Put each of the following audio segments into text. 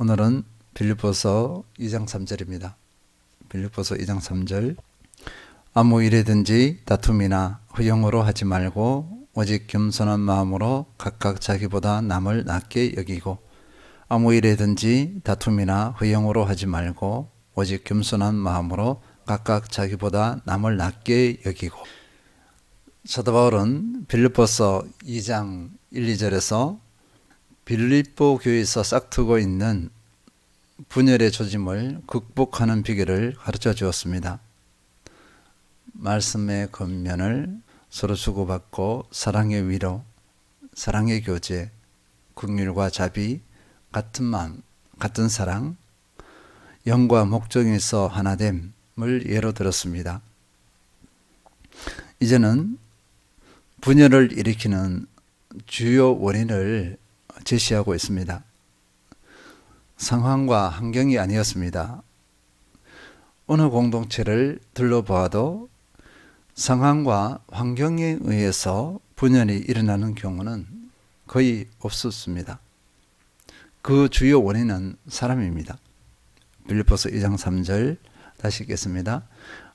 오늘은 빌립보서 2장 3절입니다. 빌립보서 2장 3절. 아무 일이든지 다툼이나 후형으로 하지 말고 오직 겸손한 마음으로 각각 자기보다 남을 낮게 여기고, 아무 일이든지 다툼이나 후형으로 하지 말고 오직 겸손한 마음으로 각각 자기보다 남을 낮게 여기고. 사도 바울은 빌립보서 2장 1, 2절에서 빌립보 교회에서 싹트고 있는 분열의 조짐을 극복하는 비결을 가르쳐 주었습니다. 말씀의 겉면을 서로 주고받고 사랑의 위로, 사랑의 교제, 긍휼과 자비, 같은 마음, 같은 사랑, 영과 목적에서 하나됨을 예로 들었습니다. 이제는 분열을 일으키는 주요 원인을 제시하고 있습니다. 상황과 환경이 아니었습니다. 어느 공동체를 둘러보아도 상황과 환경에 의해서 분열이 일어나는 경우는 거의 없었습니다. 그 주요 원인은 사람입니다. 빌립보서 2장 3절 다시 읽겠습니다.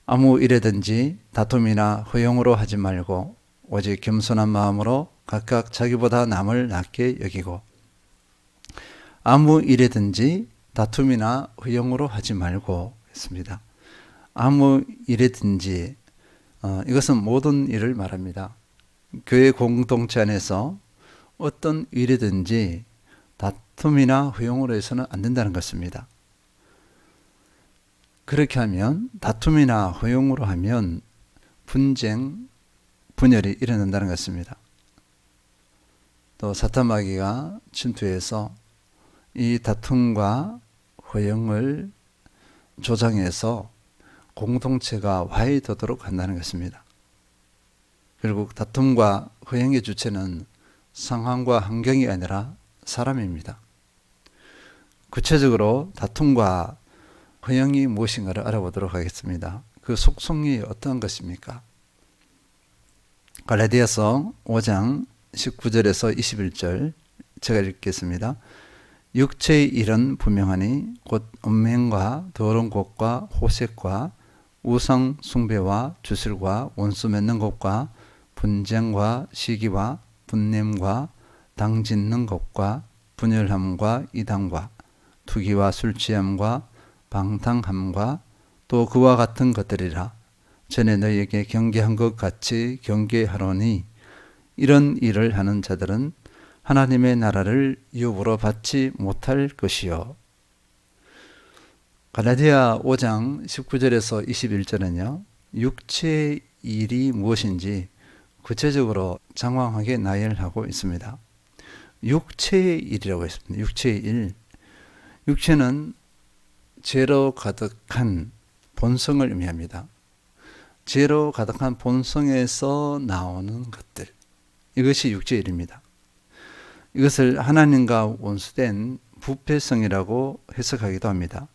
아무 일에든지 다툼이나 허용으로 하지 말고 오직 겸손한 마음으로 각각 자기보다 남을 낮게 여기고. 아무 일에든지 다툼이나 허용으로 하지 말고 했습니다. 아무 일에든지 이것은 모든 일을 말합니다. 교회 공동체 안에서 어떤 일이든지 다툼이나 허용으로 해서는 안 된다는 것입니다. 그렇게 하면, 다툼이나 허용으로 하면 분쟁, 분열이 일어난다는 것입니다. 또 사탄마귀가 침투해서 이 다툼과 허용을 조장해서 공동체가 와해되도록 한다는 것입니다. 결국 다툼과 허용의 주체는 상황과 환경이 아니라 사람입니다. 구체적으로 다툼과 허용이 무엇인가를 알아보도록 하겠습니다. 그 속성이 어떤 것입니까? 갈라디아서 5장 19절에서 21절 제가 읽겠습니다. 육체의 일은 분명하니 곧 음행과 더러운 것과 호색과 우상 숭배와 주술과 원수 맺는 것과 분쟁과 시기와 분냄과 당 짓는 것과 분열함과 이단과 투기와 술취함과 방탕함과 또 그와 같은 것들이라. 전에 너희에게 경계한 것 같이 경계하노니 이런 일을 하는 자들은 하나님의 나라를 유업으로 받지 못할 것이요. 갈라디아 5장 19절에서 21절은요, 육체의 일이 무엇인지 구체적으로 장황하게 나열하고 있습니다. 육체의 일이라고 했습니다. 육체의 일. 육체는 죄로 가득한 본성을 의미합니다. 죄로 가득한 본성에서 나오는 것들, 이것이 육체의 일입니다. 이것을 하나님과 원수된 부패성이라고 해석하기도 합니다.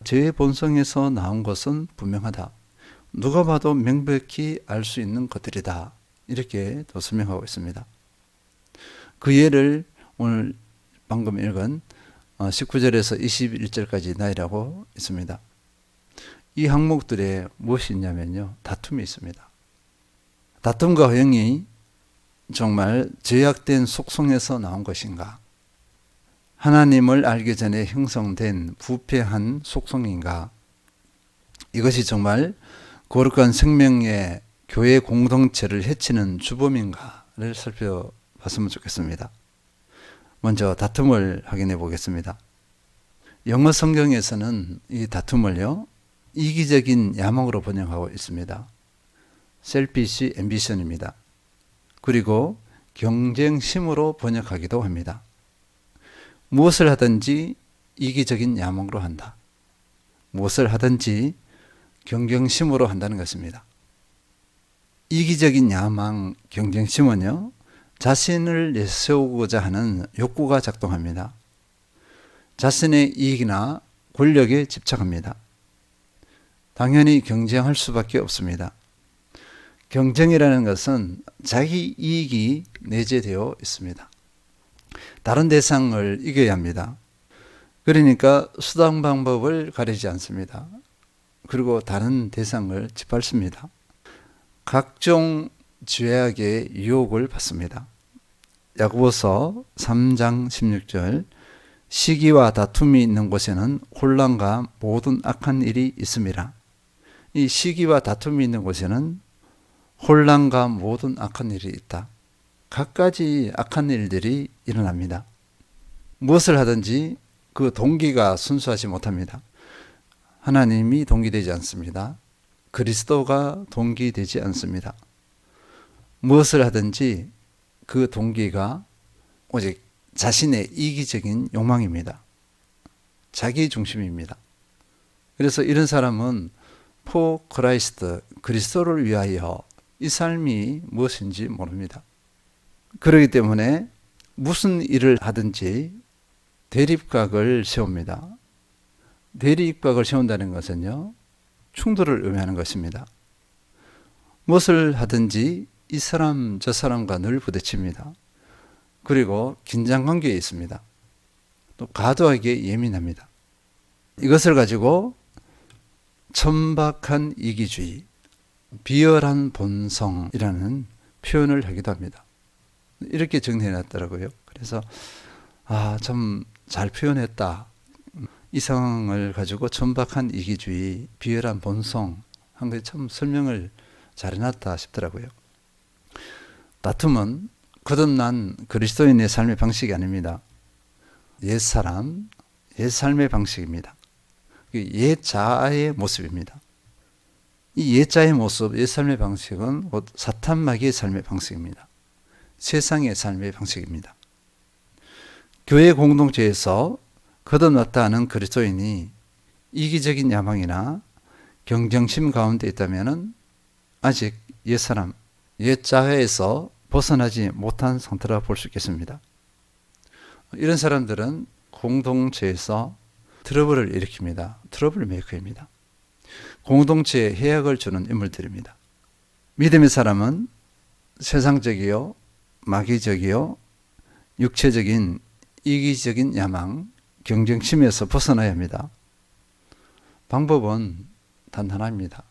죄의 본성에서 나온 것은 분명하다. 누가 봐도 명백히 알 수 있는 것들이다. 이렇게 또 설명하고 있습니다. 그 예를 오늘 방금 읽은 19절에서 21절까지 나열하고 있습니다. 이 항목들에 무엇이 있냐면요, 다툼이 있습니다. 다툼과 허용이 정말 죄악된 속성에서 나온 것인가? 하나님을 알기 전에 형성된 부패한 속성인가? 이것이 정말 거룩한 생명의 교회 공동체를 해치는 주범인가를 살펴봤으면 좋겠습니다. 먼저 다툼을 확인해 보겠습니다. 영어 성경에서는 이 다툼을요, 이기적인 야망으로 번역하고 있습니다. selfish ambition입니다. 그리고 경쟁심으로 번역하기도 합니다. 무엇을 하든지 이기적인 야망으로 한다. 무엇을 하든지 경쟁심으로 한다는 것입니다. 이기적인 야망, 경쟁심은요, 자신을 내세우고자 하는 욕구가 작동합니다. 자신의 이익이나 권력에 집착합니다. 당연히 경쟁할 수밖에 없습니다. 경쟁이라는 것은 자기 이익이 내재되어 있습니다. 다른 대상을 이겨야 합니다. 그러니까 수단 방법을 가리지 않습니다. 그리고 다른 대상을 짓밟습니다. 각종 죄악의 유혹을 받습니다. 야고보서 3장 16절 시기와 다툼이 있는 곳에는 혼란과 모든 악한 일이 있음이라. 이 시기와 다툼이 있는 곳에는 혼란과 모든 악한 일이 있다. 갖가지 악한 일들이 일어납니다. 무엇을 하든지 그 동기가 순수하지 못합니다. 하나님이 동기되지 않습니다. 그리스도가 동기되지 않습니다. 무엇을 하든지 그 동기가 오직 자신의 이기적인 욕망입니다. 자기 중심입니다. 그래서 이런 사람은 포 크라이스트, 그리스도를 위하여 이 삶이 무엇인지 모릅니다. 그렇기 때문에 무슨 일을 하든지 대립각을 세웁니다. 대립각을 세운다는 것은요, 충돌을 의미하는 것입니다. 무엇을 하든지 이 사람 저 사람과 늘 부딪힙니다. 그리고 긴장관계에 있습니다. 또 과도하게 예민합니다. 이것을 가지고 천박한 이기주의, 비열한 본성이라는 표현을 하기도 합니다. 이렇게 정리해놨더라고요. 그래서 참 잘 표현했다. 이 상황을 가지고 천박한 이기주의, 비열한 본성 한 게 참 설명을 잘 해놨다 싶더라고요. 다툼은 거듭난 그리스도인의 삶의 방식이 아닙니다. 옛사람, 옛삶의 방식입니다. 옛자아의 모습입니다. 이 옛자의 모습, 옛삶의 방식은 곧 사탄마귀의 삶의 방식입니다. 세상의 삶의 방식입니다. 교회 공동체에서 거듭났다 하는 그리스도인이 이기적인 야망이나 경쟁심 가운데 있다면 아직 옛사람, 옛자아에서 벗어나지 못한 상태라 볼 수 있겠습니다. 이런 사람들은 공동체에서 트러블을 일으킵니다. 트러블 메이커입니다. 공동체에 해악을 주는 인물들입니다. 믿음의 사람은 세상적이요, 마귀적이요, 육체적인 이기적인 야망, 경쟁심에서 벗어나야 합니다. 방법은 단단합니다.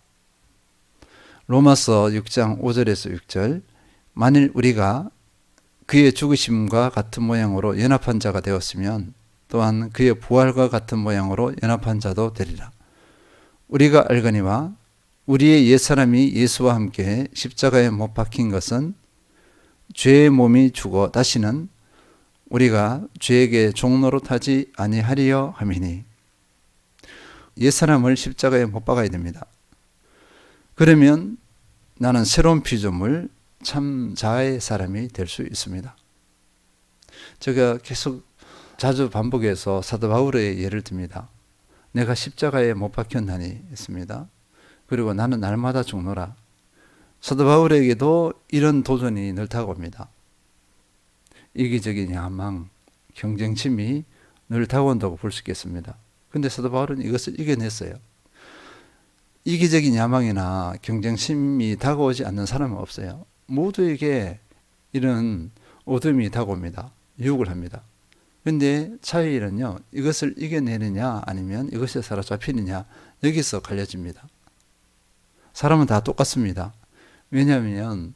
로마서 6장 5절에서 6절 만일 우리가 그의 죽으심과 같은 모양으로 연합한 자가 되었으면 또한 그의 부활과 같은 모양으로 연합한 자도 되리라. 우리가 알거니와 우리의 옛사람이 예수와 함께 십자가에 못 박힌 것은 죄의 몸이 죽어 다시는 우리가 죄에게 종노릇하지 아니하리여 함이니. 옛사람을 십자가에 못 박아야 됩니다. 그러면 나는 새로운 피조물, 참 자아의 사람이 될 수 있습니다. 제가 계속 자주 반복해서 사도 바울의 예를 듭니다. 내가 십자가에 못 박혔나니 했습니다. 그리고 나는 날마다 죽노라. 사도 바울에게도 이런 도전이 늘 다가옵니다. 이기적인 야망, 경쟁심이 늘 다가온다고 볼 수 있겠습니다. 그런데 사도 바울은 이것을 이겨냈어요. 이기적인 야망이나 경쟁심이 다가오지 않는 사람은 없어요. 모두에게 이런 어둠이 다가옵니다. 유혹을 합니다. 그런데 차이는요, 이것을 이겨내느냐 아니면 이것에 사로잡히느냐, 여기서 갈려집니다. 사람은 다 똑같습니다. 왜냐하면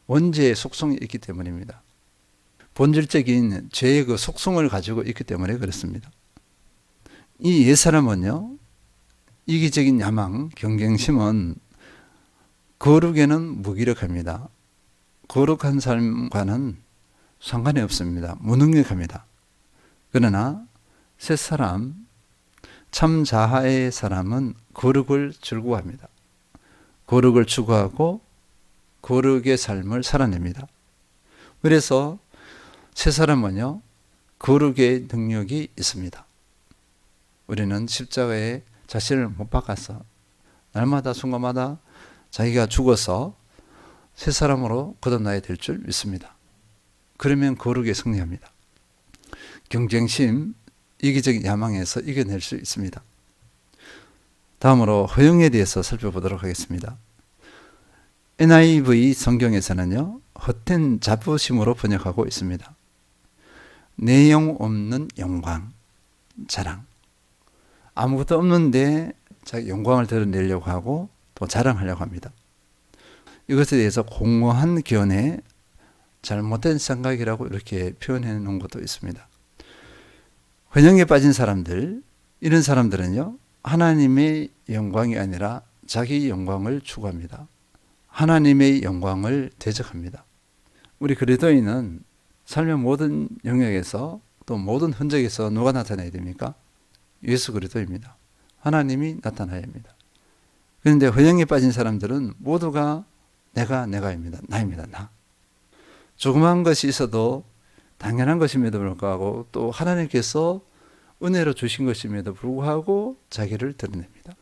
원죄의 속성이 있기 때문입니다. 본질적인 죄의 그 속성을 가지고 있기 때문에 그렇습니다. 이 옛사람은요, 이기적인 야망, 경쟁심은 거룩에는 무기력합니다. 거룩한 삶과는 상관이 없습니다. 무능력합니다. 그러나 새사람, 참 자아의 사람은 거룩을 즐거워합니다. 거룩을 추구하고 거룩의 삶을 살아냅니다. 그래서 새사람은요, 거룩의 능력이 있습니다. 우리는 십자가에 자신을 못 박아서 날마다 순간마다 자기가 죽어서 새사람으로 거듭나야 될 줄 믿습니다. 그러면 거룩에 승리합니다. 경쟁심, 이기적인 야망에서 이겨낼 수 있습니다. 다음으로 허영에 대해서 살펴보도록 하겠습니다. NIV 성경에서는요, 헛된 자부심으로 번역하고 있습니다. 내용 없는 영광, 자랑. 아무것도 없는데 자기 영광을 드러내려고 하고 또 자랑하려고 합니다. 이것에 대해서 공허한 견해, 잘못된 생각이라고 이렇게 표현해 놓은 것도 있습니다. 혼영에 빠진 사람들, 이런 사람들은요, 하나님의 영광이 아니라 자기 영광을 추구합니다. 하나님의 영광을 대적합니다. 우리 그리스도인은 삶의 모든 영역에서 또 모든 흔적에서 누가 나타나야 됩니까? 예수 그리스도입니다. 하나님이 나타나야 합니다. 그런데 혼영에 빠진 사람들은 모두가 내가입니다. 나입니다. 나. 조그마한 것이 있어도 당연한 것임에도 불구하고 또 하나님께서 은혜로 주신 것임에도 불구하고 자기를 드러냅니다.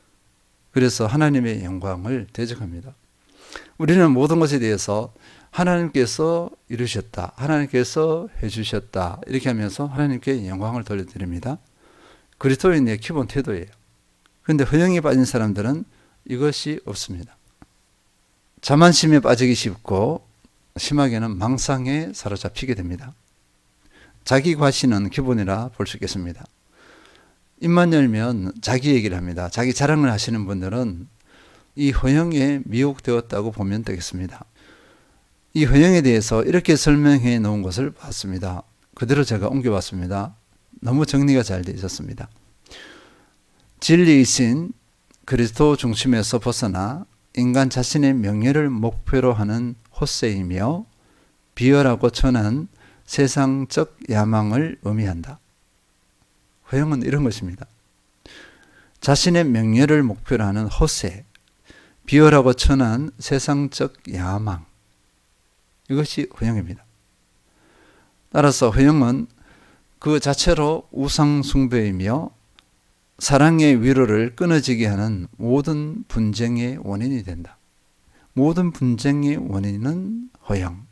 그래서 하나님의 영광을 대적합니다. 우리는 모든 것에 대해서 하나님께서 이루셨다, 하나님께서 해주셨다 이렇게 하면서 하나님께 영광을 돌려드립니다. 그리스도인의 기본 태도예요. 그런데 혼영에 빠진 사람들은 이것이 없습니다. 자만심에 빠지기 쉽고 심하게는 망상에 사로잡히게 됩니다. 자기 과시는 기본이라 볼 수 있겠습니다. 입만 열면 자기 얘기를 합니다. 자기 자랑을 하시는 분들은 이 혼영에 미혹되었다고 보면 되겠습니다. 이 혼영에 대해서 이렇게 설명해 놓은 것을 봤습니다. 그대로 제가 옮겨봤습니다. 너무 정리가 잘 되어 있었습니다. 진리이신 그리스도 중심에서 벗어나 인간 자신의 명예를 목표로 하는 헛새이며 비열하고 천한 세상적 야망을 의미한다. 혼영은 이런 것입니다. 자신의 명예를 목표로 하는 헛새, 비열하고 천한 세상적 야망, 이것이 혼영입니다. 따라서 혼영은 그 자체로 우상 숭배이며 사랑의 위로를 끊어지게 하는 모든 분쟁의 원인이 된다. 모든 분쟁의 원인은 혼영,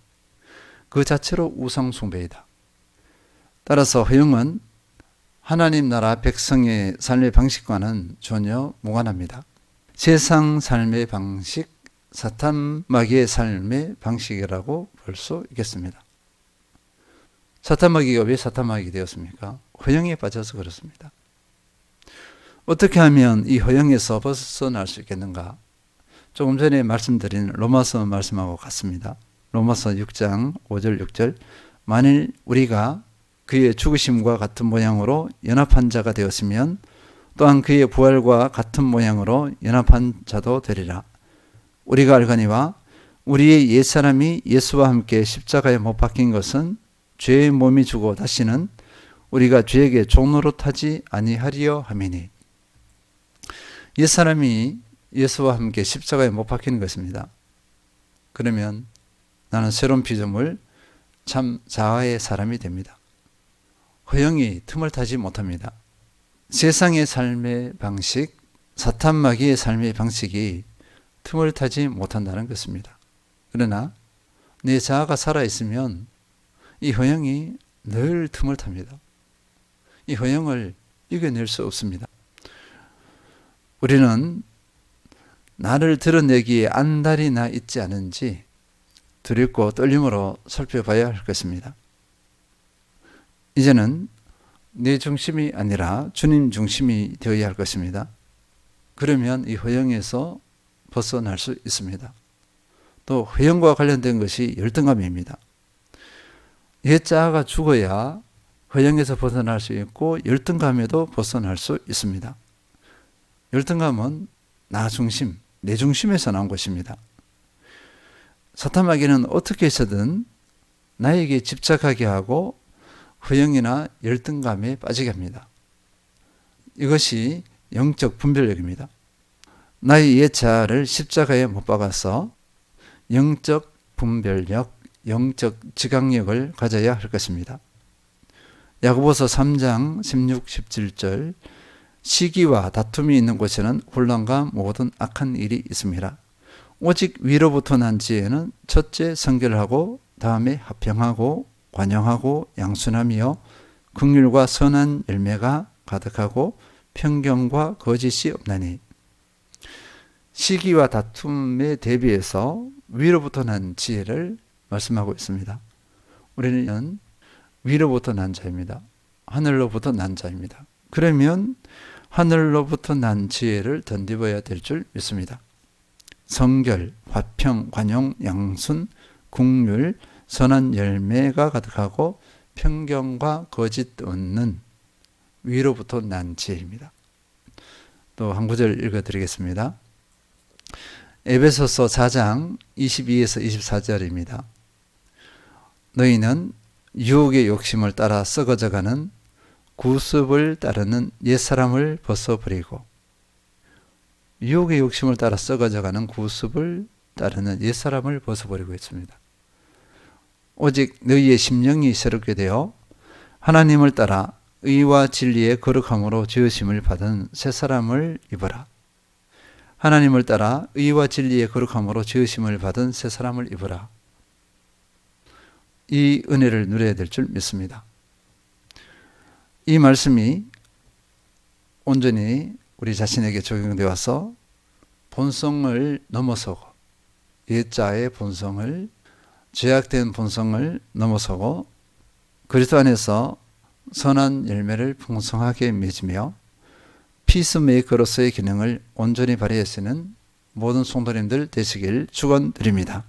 그 자체로 우상 숭배이다. 따라서 혼영은 하나님 나라 백성의 삶의 방식과는 전혀 무관합니다. 세상 삶의 방식, 사탄 마귀의 삶의 방식이라고 볼 수 있겠습니다. 사탄 마귀가 왜 사탄 마귀가 되었습니까? 혼영에 빠져서 그렇습니다. 어떻게 하면 이 혼영에서 벗어날 수 있겠는가? 조금 전에 말씀드린 로마서 말씀하고 같습니다. 로마서 6장 5절 6절 만일 우리가 그의 죽으심과 같은 모양으로 연합한 자가 되었으면 또한 그의 부활과 같은 모양으로 연합한 자도 되리라. 우리가 알거니와 우리의 옛사람이 예수와 함께 십자가에 못 박힌 것은 죄의 몸이 주고 다시는 우리가 죄에게 종노릇하지 아니하리요 함이니. 옛사람이 예수와 함께 십자가에 못 박히는 것입니다. 그러면 나는 새로운 피조물, 참 자아의 사람이 됩니다. 혼영이 틈을 타지 못합니다. 세상의 삶의 방식, 사탄 마귀의 삶의 방식이 틈을 타지 못한다는 것입니다. 그러나 내 자아가 살아있으면 이 혼영이 늘 틈을 탑니다. 이 혼영을 이겨낼 수 없습니다. 우리는 나를 드러내기에 안달이 나 있지 않은지 두렵고 떨림으로 살펴봐야 할 것입니다. 이제는 내 중심이 아니라 주님 중심이 되어야 할 것입니다. 그러면 이 혼영에서 벗어날 수 있습니다. 또 혼영과 관련된 것이 열등감입니다. 옛 자아가 죽어야 혼영에서 벗어날 수 있고 열등감에도 벗어날 수 있습니다. 열등감은 나 중심, 내 중심에서 나온 것입니다. 사탄 마귀는 어떻게 해서든 나에게 집착하게 하고 혼영이나 열등감에 빠지게 합니다. 이것이 영적 분별력입니다. 나의 옛 자아를 십자가에 못 박아서 영적 분별력, 영적 지각력을 가져야 할 것입니다. 야고보서 3장 16, 17절 시기와 다툼이 있는 곳에는 혼란과 모든 악한 일이 있습니다. 오직 위로부터 난 지혜는 첫째 성결하고 다음에 화평하고 관용하고 양순하며 긍휼과 선한 열매가 가득하고 편견과 거짓이 없나니. 시기와 다툼에 대비해서 위로부터 난 지혜를 말씀하고 있습니다. 우리는 위로부터 난 자입니다. 하늘로부터 난 자입니다. 그러면 하늘로부터 난 지혜를 덧입어야 될 줄 믿습니다. 성결, 화평, 관용, 양순, 국률, 선한 열매가 가득하고 편견과 거짓 없는 위로부터 난 지혜입니다. 또 한 구절 읽어드리겠습니다. 에베소서 4장 22에서 24절입니다. 너희는 유혹의 욕심을 따라 썩어져가는 구습을 따르는 옛사람을 벗어버리고, 유혹의 욕심을 따라 썩어져가는 구습을 따르는 옛사람을 벗어버리고 있습니다. 오직 너희의 심령이 새롭게 되어 하나님을 따라 의와 진리의 거룩함으로 지으심을 받은 새 사람을 입어라. 하나님을 따라 의와 진리의 거룩함으로 지으심을 받은 새 사람을 입어라. 이 은혜를 누려야 될 줄 믿습니다. 이 말씀이 온전히 우리 자신에게 적용되어서 본성을 넘어서고, 옛자의 본성을, 죄악된 본성을 넘어서고 그리스도 안에서 선한 열매를 풍성하게 맺으며 피스메이커로서의 기능을 온전히 발휘하시는 모든 성도님들 되시길 축원드립니다.